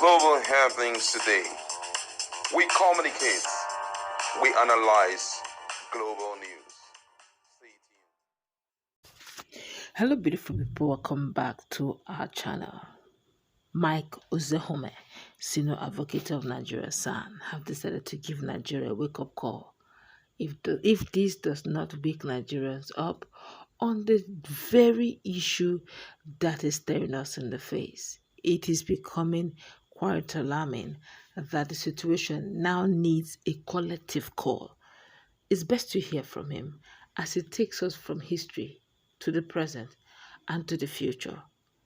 global happenings today. We communicate, we analyze global news. Stay tuned. Hello, beautiful people. Welcome back to our channel. Mike Ozehkome, senior advocate of Nigeria, SAN, have decided to give Nigeria a wake-up call. If this does not wake Nigerians up on the very issue that is staring us in the face, it is becoming quite alarming that the situation now needs a collective call. It's best to hear from him as it takes us from history to the present and to the future,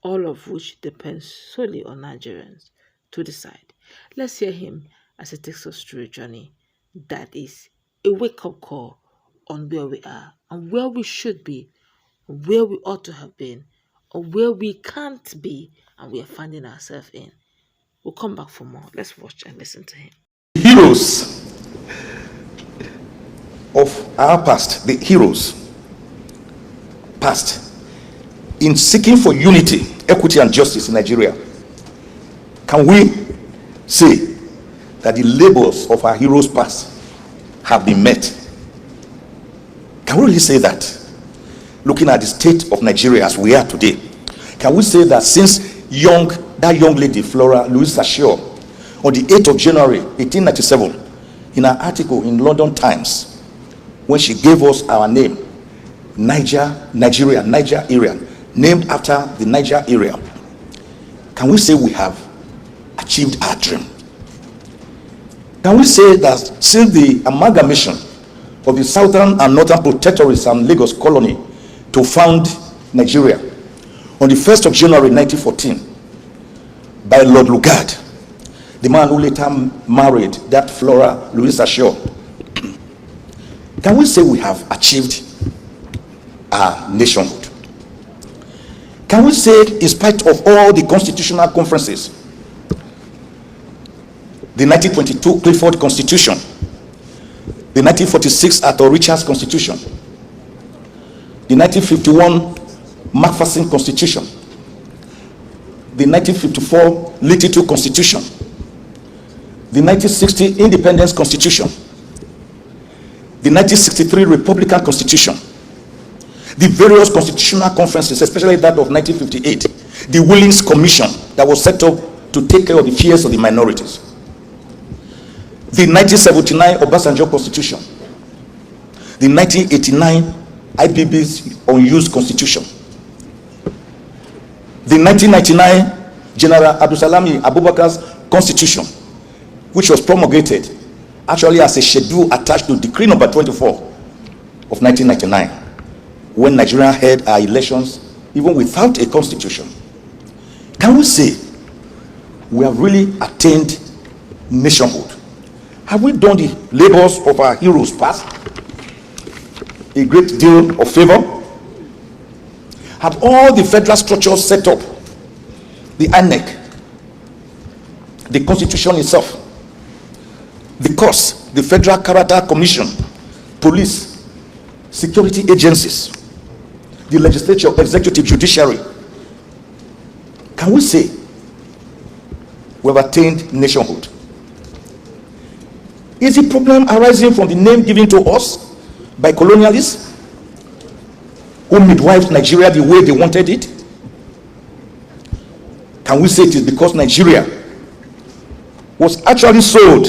all of which depends solely on Nigerians to decide. Let's hear him as he takes us through a journey that is a wake-up call on where we are and where we should be, where we ought to have been, or where we can't be and we are finding ourselves in. We'll come back for more. Let's watch and listen to him. Heroes of our past, the heroes past, in seeking for unity, equity, and justice in Nigeria, can we say that the labors of our heroes past have been met? Can we really say that? Looking at the state of Nigeria as we are today, can we say that since that young lady, Flora Louisa Shaw, on the 8th of January 1897, in an article in London Times, when she gave us our name, Niger area, named after the Niger area, can we say we have achieved our dream? Can we say that since the amalgamation of the Southern and Northern Protectorates and Lagos Colony to found Nigeria on the 1st of January 1914 by Lord Lugard, the man who later married that Flora Louisa Shaw, can we say we have achieved our nationhood? Can we say, in spite of all the constitutional conferences, the 1922 Clifford Constitution, the 1946 Arthur Richards Constitution, the 1951 Macpherson Constitution, the 1954 Little Constitution, the 1960 Independence Constitution, the 1963 Republican Constitution, the various constitutional conferences, especially that of 1958, the Willings Commission that was set up to take care of the fears of the minorities, the 1979 Obasanjo Constitution, the 1989 IBB's Unused Constitution, the 1999 General Abdulsalami Abubakar's Constitution, which was promulgated actually as a schedule attached to Decree number 24 of 1999, when Nigeria held our elections even without a constitution. Can we say we have really attained nationhood? Have we done the labors of our heroes past a great deal of favor? Have all the federal structures set up, the INEC, the constitution itself, the courts, the Federal Character Commission, police, security agencies, the legislature, executive, judiciary, can we say we have attained nationhood? Is the problem arising from the name given to us by colonialists who midwifed Nigeria the way they wanted it? Can we say it is because Nigeria was actually sold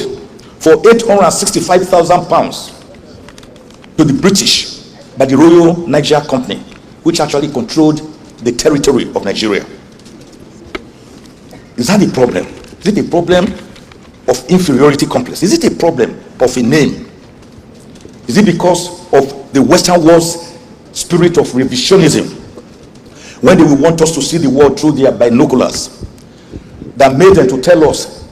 for £865,000 to the British by the Royal Niger Company, which actually controlled the territory of Nigeria? Is that the problem? Is it a problem of inferiority complex? Is it a problem of a name? Is it because of the Western world's spirit of revisionism, when they will want us to see the world through their binoculars, that made them to tell us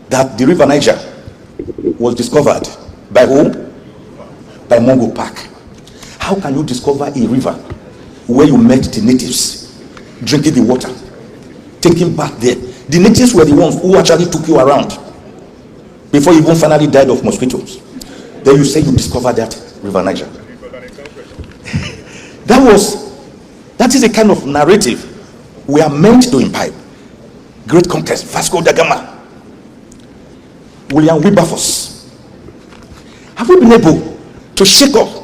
that the river Niger was discovered by whom? By Mungo Park. How can you discover a river where you met the natives drinking the water, taking bath there? The natives were the ones who actually took you around before you even finally died of mosquitoes. Then you say you discovered that river Niger. That is a kind of narrative we are meant to imbibe. great conquest, Vasco da Gama, William Wilberforce. Have we been able to shake off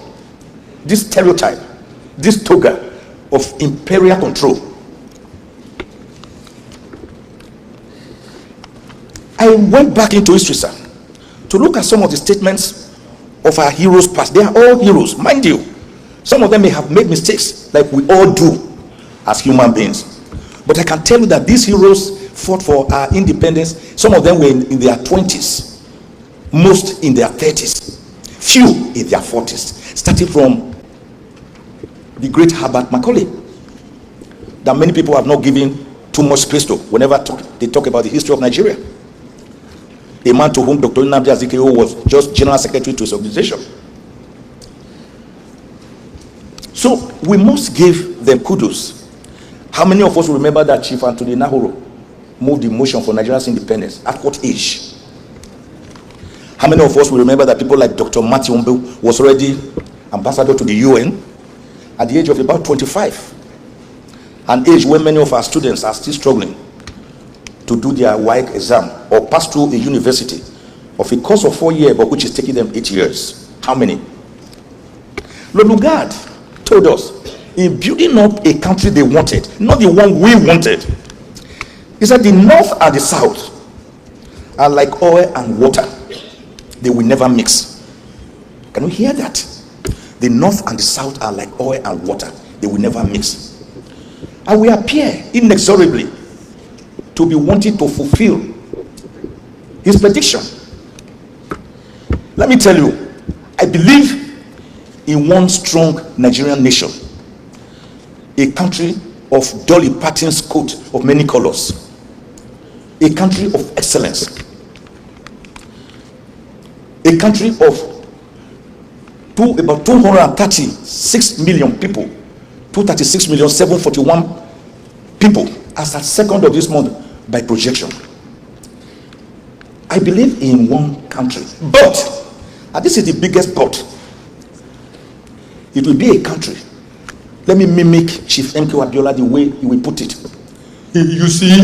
this stereotype, this toga of imperial control? I went back into history, sir, to look at some of the statements of our heroes past. They are all heroes, mind you. Some of them may have made mistakes, like we all do as human beings. But I can tell you that these heroes fought for our independence. Some of them were in their 20s, most in their 30s, few in their 40s, starting from the great Herbert Macaulay, that many people have not given too much space to whenever they talk about the history of Nigeria. A man to whom Dr. Nnamdi Azikiwe was just general secretary to his organization. So we must give them kudos. How many of us will remember that Chief Anthony Nahoro moved the motion for Nigeria's independence? At what age? How many of us will remember that people like Dr. Matthew Mbe was already ambassador to the UN at the age of about 25? An age when many of our students are still struggling to do their WAEC exam or pass through a university of a course of 4 years, but which is taking them 8 years. How many? Lugard told us, in building up a country they wanted, not the one we wanted, he said the north and the south are like oil and water. They will never mix. Can we hear that? The north and the south are like oil and water. They will never mix. And we appear inexorably to be wanting to fulfill his prediction. Let me tell you, I believe in one strong Nigerian nation, a country of Dolly Parton's coat of many colors, a country of excellence, a country of about 236 million people, 236,741 people as at 2nd of this month by projection. I believe in one country, but, and this is the biggest but, it will be a country. Let me mimic Chief M.K. Abiola the way he will put it. You see,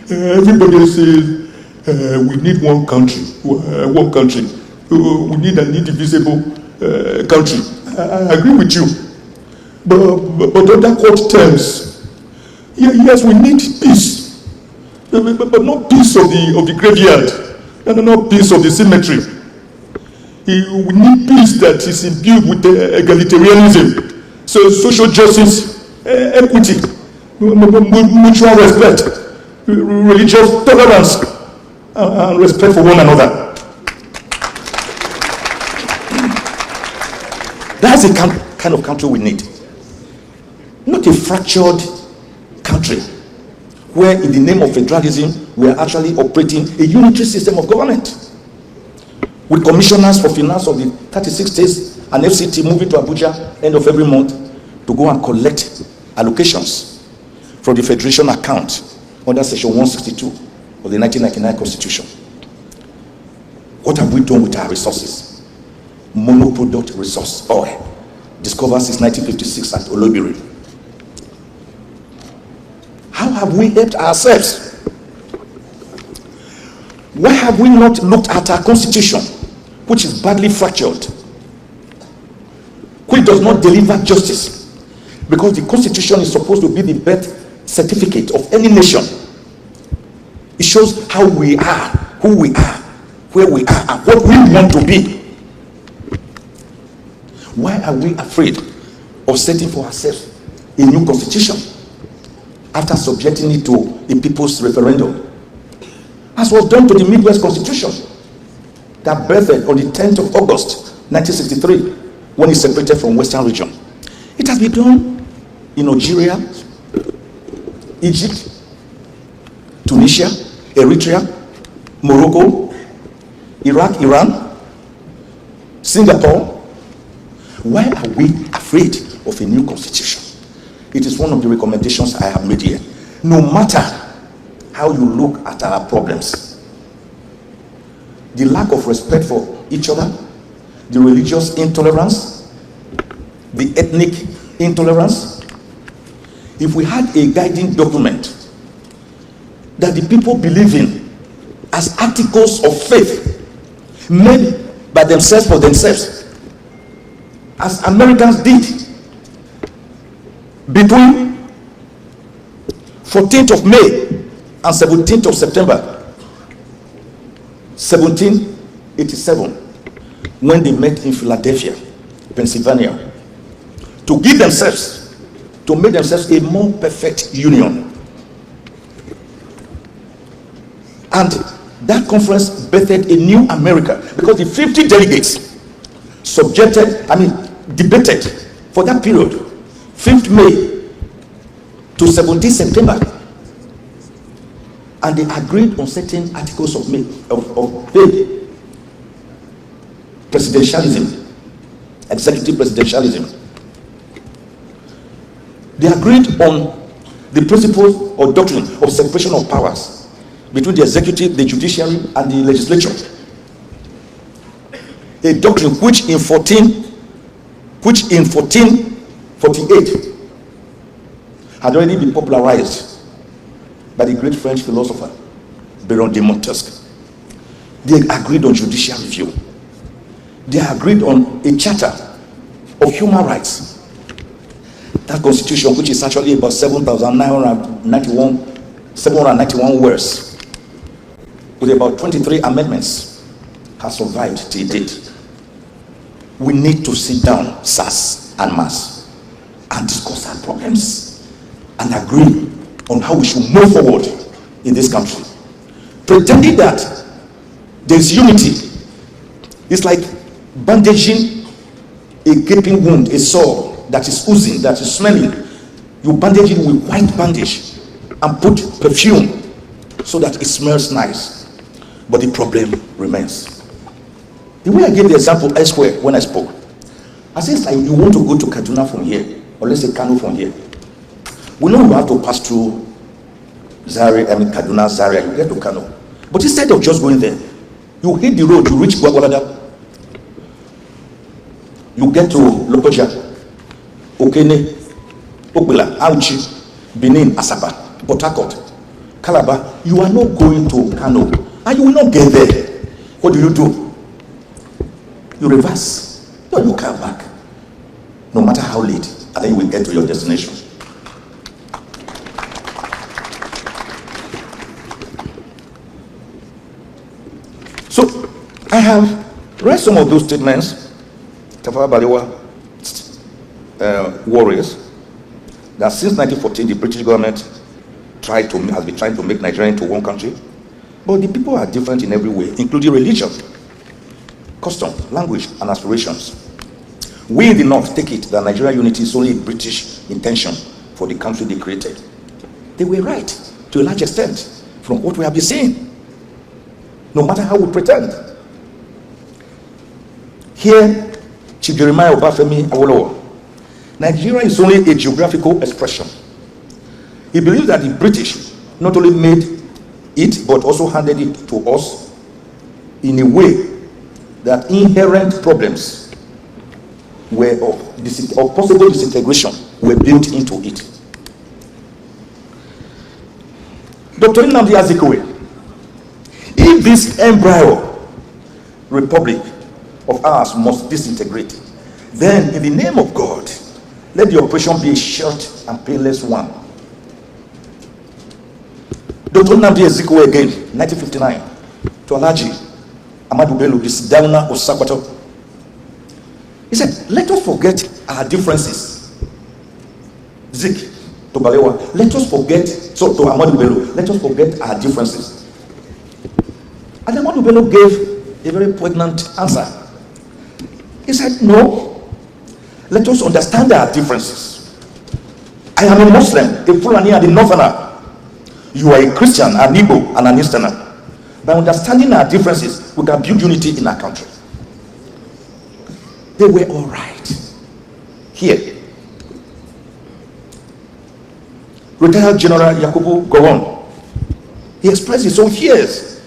everybody says we need one country, we need an indivisible country. I agree with you, but under court terms, yes, we need peace, but not peace of the graveyard, and not peace of the cemetery. We need peace that is imbued with egalitarianism, so social justice, equity, mutual respect, religious tolerance, and respect for one another. That's the kind of country we need. Not a fractured country where in the name of federalism we are actually operating a unitary system of government, with commissioners for finance of the 36 states and FCT moving to Abuja end of every month to go and collect allocations from the federation account under section 162 of the 1999 constitution. What have we done with our resources? Monoproduct resource oil, discovered since 1956 at Olobiri. How have we helped ourselves? Why have we not looked at our constitution, which is badly fractured, which does not deliver justice? Because the constitution is supposed to be the birth certificate of any nation. It shows how we are, who we are, where we are, and what we want to be. Why are we afraid of setting for ourselves a new constitution after subjecting it to a people's referendum, as was done to the Midwest Constitution that birthed on the 10th of August 1963 when it separated from Western region? It has been done in Algeria, Egypt, Tunisia, Eritrea, Morocco, Iraq, Iran, Singapore. Why are we afraid of a new constitution? It is one of the recommendations I have made here. No matter how you look at our problems, the lack of respect for each other, the religious intolerance, the ethnic intolerance, if we had a guiding document that the people believe in as articles of faith made by themselves for themselves, as Americans did between 14th of May and 17th of September 1787, when they met in Philadelphia, Pennsylvania, to make themselves a more perfect union. And that conference birthed a new America, because the 50 delegates debated for that period, 5th May to 17th September, and they agreed on certain articles of faith. Presidentialism, executive presidentialism. They agreed on the principle or doctrine of separation of powers between the executive, the judiciary, and the legislature. A doctrine which in 1448 had already been popularized by the great French philosopher Baron de Montesquieu. They agreed on judicial review. They agreed on a charter of human rights. That constitution, which is actually about 791 words, with about 23 amendments, has survived till date. We need to sit down, SARS and MAS, and discuss our problems and agree on how we should move forward in this country. Pretending that there's unity is like bandaging a gaping wound, a sore that is oozing, that is smelling. You bandage it with white bandage and put perfume so that it smells nice, but the problem remains. The way I gave the example elsewhere when I spoke, I said, like you want to go to Kaduna from here, or let's say Kano from here. We know you have to pass through Kaduna, Zaria, you get to Kano. But instead of just going there, you hit the road, you reach Gwagwalada, you get to Lokoja, Okene, Ogbela, Auchi, Benin, Asaba, Port Harcourt, Calabar. You are not going to Kano, and you will not get there. What do? You reverse. No, you come back. No matter how late, and then you will get to your destination. So, I have read some of those statements. Tafawa Balewa warriors, that since 1914 the British government has been trying to make Nigeria into one country, but the people are different in every way, including religion, custom, language, and aspirations. We in the North take it that Nigeria unity is only a British intention for the country they created. They were right to a large extent from what we have been seeing, no matter how we pretend. Here, Chief Jeremiah Obafemi Awolowo, Nigeria is only a geographical expression. He believes that the British not only made it, but also handed it to us in a way that inherent problems were of possible disintegration were built into it. Dr. Nnamdi Azikiwe, if this embryo republic of ours must disintegrate, then in the name of God, let the operation be a short and painless one. Dr. Nnamdi Azikiwe again, 1959, to Alhaji Ahmadu Bello, the Sardauna of Sokoto. He said, let us forget our differences. Zik to Balewa, let us forget, so to Ahmadu Bello, let us forget our differences. And Ahmadu Bello gave a very poignant answer. He said, no, let us understand our differences. I am a Muslim, a Fulani and a Northerner. You are a Christian, an Igbo, and an Easterner. By understanding our differences, we can build unity in our country. They were all right. Here, retired General Yakubu Gowon, he expressed his own fears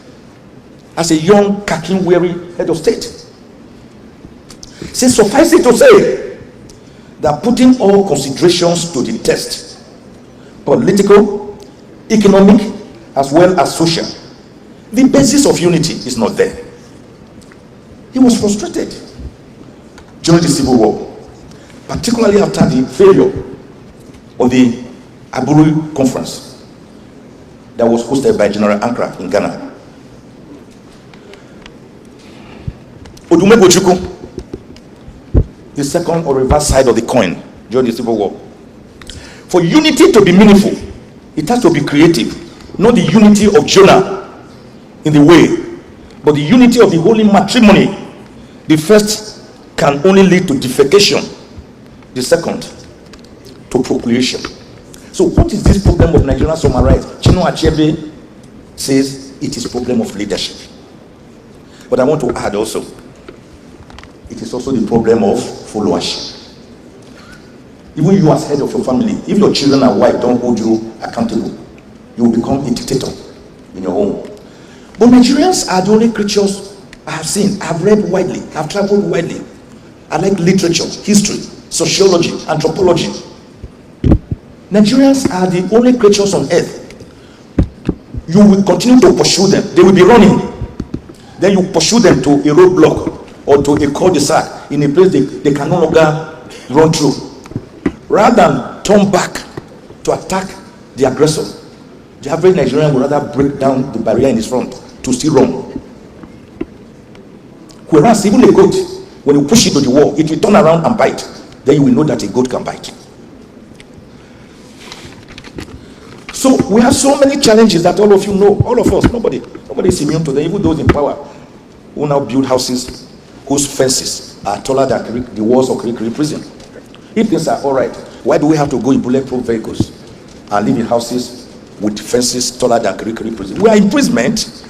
as a young, khaki-weary head of state. Since suffice it to say that putting all considerations to the test, political, economic, as well as social. The basis of unity is not there. He was frustrated during the Civil War, particularly after the failure of the Aburu Conference that was hosted by General Ankara in Ghana. Odumegochukwu, the second or reverse side of the coin during the Civil War. For unity to be meaningful, it has to be creative. Not the unity of Jonah in the way, but the unity of the holy matrimony. The first can only lead to defecation, the second to procreation. So what is this problem of Nigerian human rights? Chinua Achebe says it is a problem of leadership. But I want to add also, it is also the problem of followership. Even you as head of your family, if your children and wife don't hold you accountable, you will become a dictator in your home. But Nigerians are the only creatures I have seen, I have read widely, I have traveled widely. I like literature, history, sociology, anthropology. Nigerians are the only creatures on earth. You will continue to pursue them. They will be running. Then you pursue them to a roadblock or to a cul-de-sac in a place they can no longer run through. Rather than turn back to attack the aggressor, the average Nigerian would rather break down the barrier in his front to still run. Whereas even a goat, when you push it to the wall, it will turn around and bite. Then you will know that a goat can bite. So we have so many challenges that all of you know, all of us, nobody is immune to them, even those in power who now build houses whose fences are taller than the walls of Kirikiri prison. If things are all right, why do we have to go in bulletproof vehicles and live in houses with fences taller than Kirikiri prison? We are imprisonment.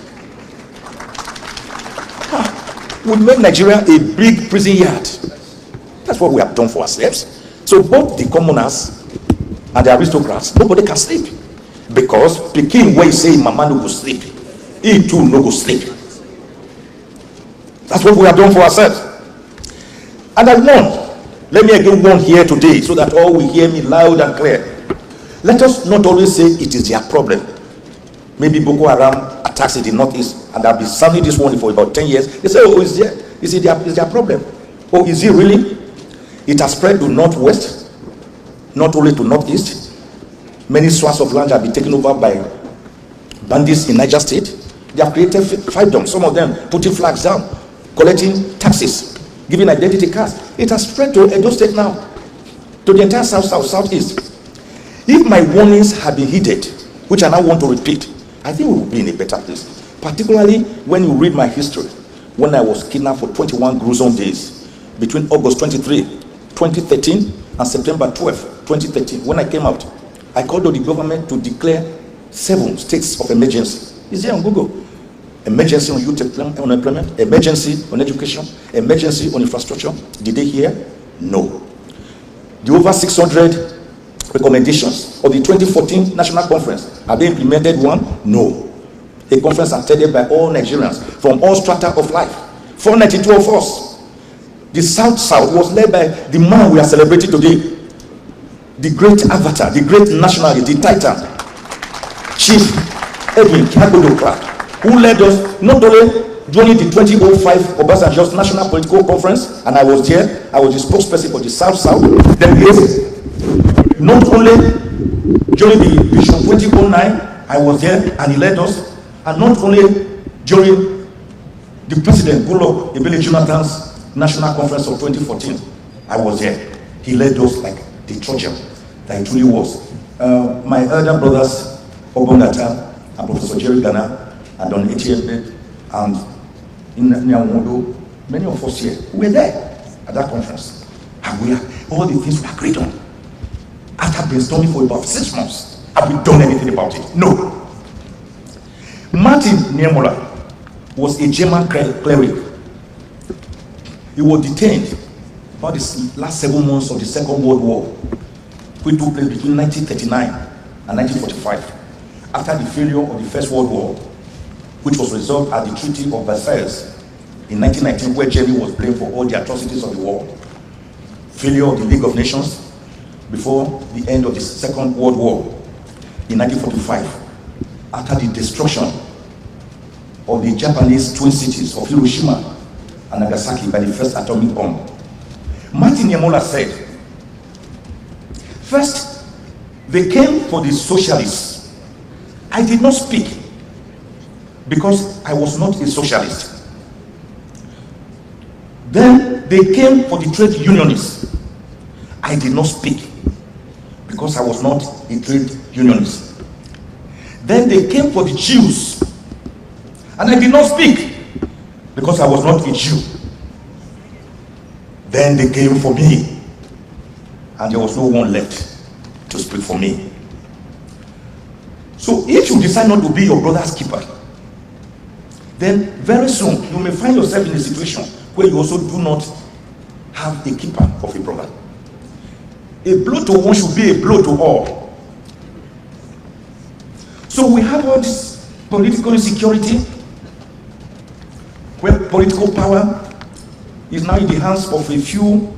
We make Nigeria a big prison yard. That's what we have done for ourselves. So both the commoners and the aristocrats, nobody can sleep. Because Peking, where you say Mama no go sleep, he too no go sleep. That's what we have done for ourselves. And I warn, let me again warn here today so that all will hear me loud and clear. Let us not always say it is their problem. Maybe Boko Haram attacks in the northeast, and I've been sounding this warning for about 10 years. They say, oh, is it their problem? Oh, is it really? It has spread to northwest, not only to northeast. Many swaths of land have been taken over by bandits in Niger State. They have created fiefdoms, some of them putting flags down, collecting taxes, giving identity cards. It has spread to Edo State now, to the entire southeast. If my warnings had been heeded, which I now want to repeat, I think we will be in a better place. Particularly when you read my history, when I was kidnapped for 21 gruesome days, between August 23, 2013 and September 12, 2013. When I came out, I called on the government to declare 7 states of emergency. It's there on Google. Emergency on youth unemployment, emergency on education, emergency on infrastructure. Did they hear? No. The over 600 recommendations of the 2014 National Conference, have they implemented one? No. A conference attended by all Nigerians from all strata of life. 492 of us. The South was led by the man we are celebrating today, the great avatar, the great nationalist, the titan, Chief Edwin Kiagbodo, who led us not only during the 2005 Obasanjo's National Political Conference, and I was there, I was the spokesperson for the South. Then not only during the Vision 2009, I was there and he led us, and not only during the President Goodluck Ebele Jonathan's National Conference of 2014, I was there. He led us like the Trojan that he truly was. My elder brothers, Obongata and Professor Jerry Ghana, and Don Etienne, and Nyawodo, many of us here, were there at that conference. And we are, all the things we agreed on. After brainstorming for about 6 months, have we done anything about it? No. Martin Niemöller was a German cleric. He was detained about the last 7 months of the Second World War, which took place between 1939 and 1945, after the failure of the First World War, which was resolved at the Treaty of Versailles in 1919, where Germany was blamed for all the atrocities of the war. Failure of the League of Nations before the end of the Second World War in 1945. after the destruction of the Japanese twin cities of Hiroshima and Nagasaki by the first atomic bomb. Martin Niemöller said, first, they came for the socialists. I did not speak because I was not a socialist. Then they came for the trade unionists. I did not speak because I was not a trade unionist. Then they came for the Jews, and I did not speak because I was not a Jew. Then they came for me, and there was no one left to speak for me. So if you decide not to be your brother's keeper, then very soon you may find yourself in a situation where you also do not have a keeper of a brother. A blow to one should be a blow to all. So we have all this political insecurity, where political power is now in the hands of a few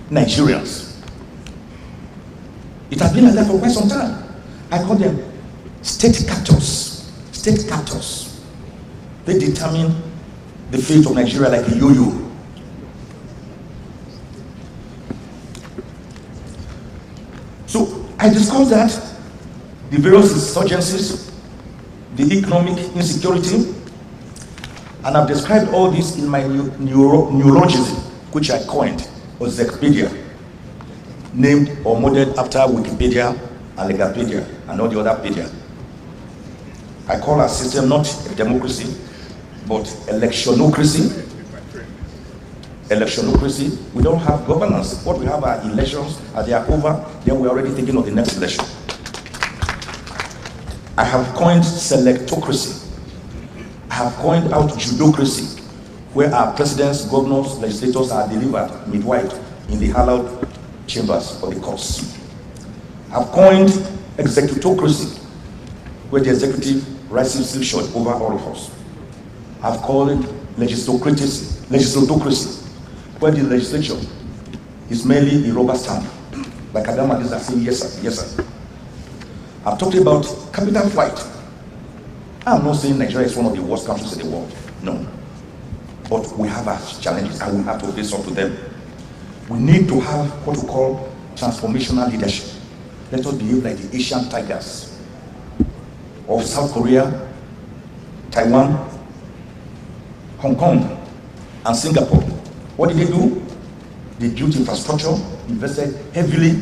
Nigerians. It has been like that for quite some time. I call them state captors. State captors. They determine the fate of Nigeria like a yo-yo. So I discussed that the various insurgencies, the economic insecurity, and I've described all this in my neologism, which I coined Ozehkome, named or modeled after Wikipedia and Legapedia and all the other pedia. I call our system not a democracy, but electionocracy. Electionocracy. We don't have governance. What we have are elections. As they are over, then we're already thinking of the next election. I have coined selectocracy. I have coined out judocracy, where our presidents, governors, legislators are delivered midwife in the hallowed chambers for the courts. I've coined executocracy, where the executive rises slipshod over all of us. I've called it legislatocracy, where the legislature is merely a rubber stamp, like Adama is saying yes sir, yes sir. I've talked about capital flight. I'm not saying Nigeria is one of the worst countries in the world, no. But we have our challenges and we have to face up to them. We need to have what we call transformational leadership. Let us behave like the Asian tigers of South Korea, Taiwan, Hong Kong, and Singapore. What did they do? They built infrastructure, invested heavily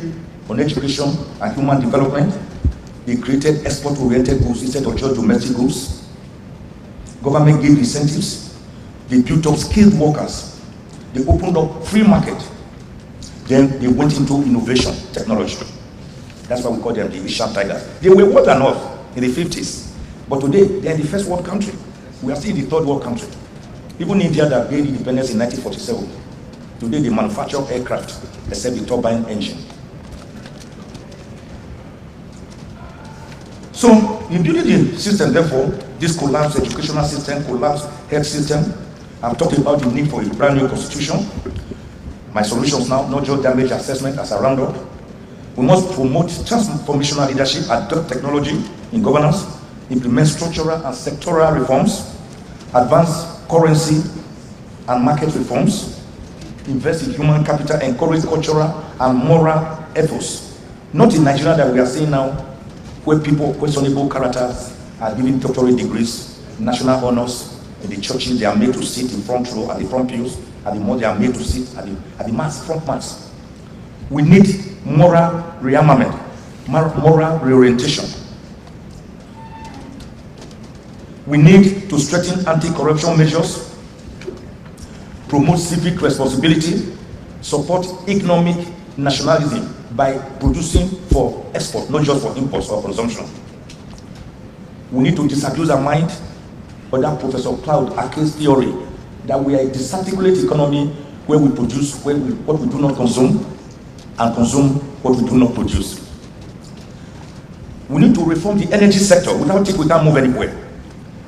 on education and human development. They created export-oriented goods instead of just domestic goods. Government gave incentives. They built up skilled workers. They opened up free market. Then they went into innovation, technology. That's why we call them the Asian tigers. They were worse than us in the 50s. But today, they're the first world country. We are still the third world country. Even India that gained independence in 1947, today they manufacture aircraft, except the turbine engine. So, in building the system, therefore, this collapsed educational system, collapsed health system, I'm talking about the need for a brand new constitution. My solutions now, not just damage assessment as a roundup. We must promote transformational leadership, adopt technology in governance, implement structural and sectoral reforms, advance currency and market reforms, invest in human capital, encourage cultural and moral efforts. Not in Nigeria that we are seeing now, where people, questionable characters, are given doctorate degrees, national honors. In the churches, they are made to sit in front row, at the front pews. At the mosque, they are made to sit at the mass, front mass. We need moral rearmament, moral reorientation. We need to strengthen anti-corruption measures, promote civic responsibility, support economic nationalism by producing for export, not just for imports or consumption. We need to disabuse our mind of that Professor Cloud Ake's theory that we are a disarticulate economy where we produce what we do not consume and consume what we do not produce. We need to reform the energy sector. Without it, we can't move anywhere.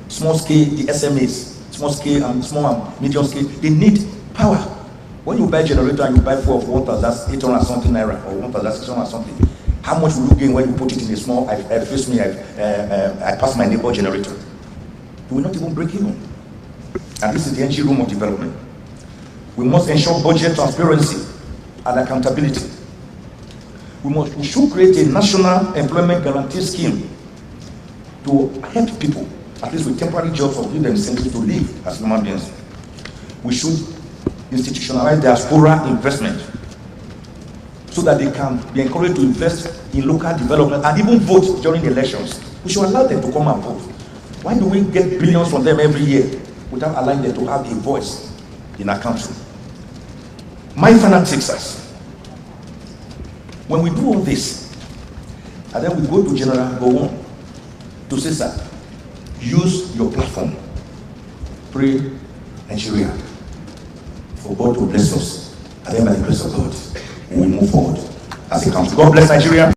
Small scale, the SMEs, small scale and small and medium scale, they need power. When you buy a generator and you buy fuel of 1,800 something naira or 1,600 something, How much will you gain when you put it in a small, I pass my neighbor generator? You will not even break even. And this is the engine room of development. We must ensure budget transparency and accountability. We should create a national employment guarantee scheme to help people, at least with temporary jobs, or give them incentives to live as human beings. We should institutionalize diaspora investment so that they can be encouraged to invest in local development and even vote during elections. We should allow them to come and vote. Why do we get billions from them every year without allowing them to have a voice in our country? My final takes us. When we do all this, and then we go to General Govt to say, sir, use your platform. Pray Nigeria for God to bless us. And then by the grace of God, we will move forward as a country. God bless Nigeria.